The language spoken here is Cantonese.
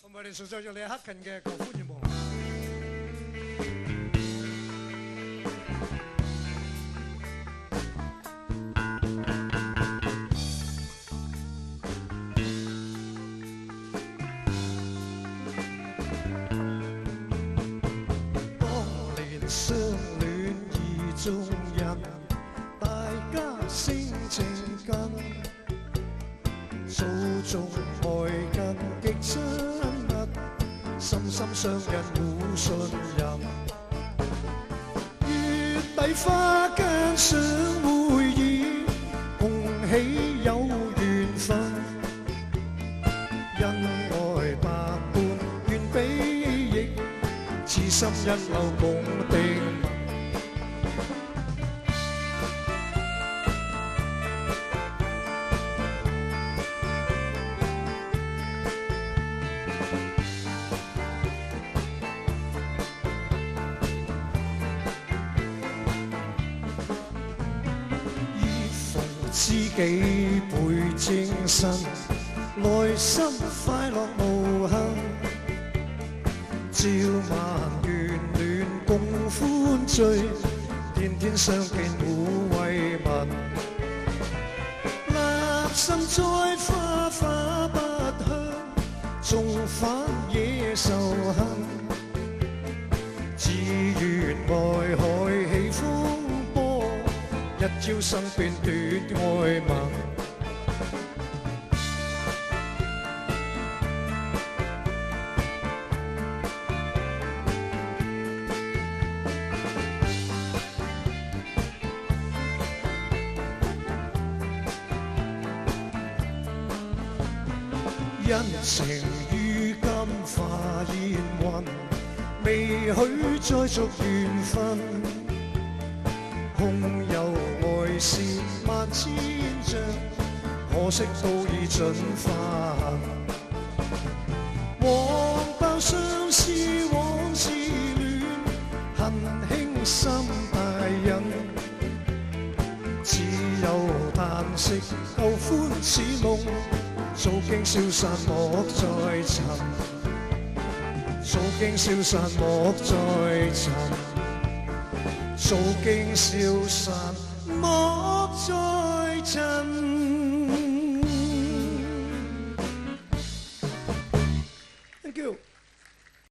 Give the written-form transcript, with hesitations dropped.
同埋你純粹用你克勤嘅求歡願望。當年相戀意中人，大家性情近，訴訟愛近極親密，深深相印互信任。月底花間相會意，共喜有緣分，恩愛百般願比翼，此心一路共定。知己倍精神，內心快樂無限，朝晚眷戀共歡聚，天天相見互慰問。立心栽花花不香，縱反野仇恨，自願愛海起風波，一朝生變奪愛盟。恩情於今化煙雲，未許再續緣分。空有愛是萬千丈，可惜都已盡化痕。黃鮑相思往事亂，恨輕心大人。只有嘆息舊歡似夢，早經消散莫再尋，早經消散莫再尋，早經消散莫再尋。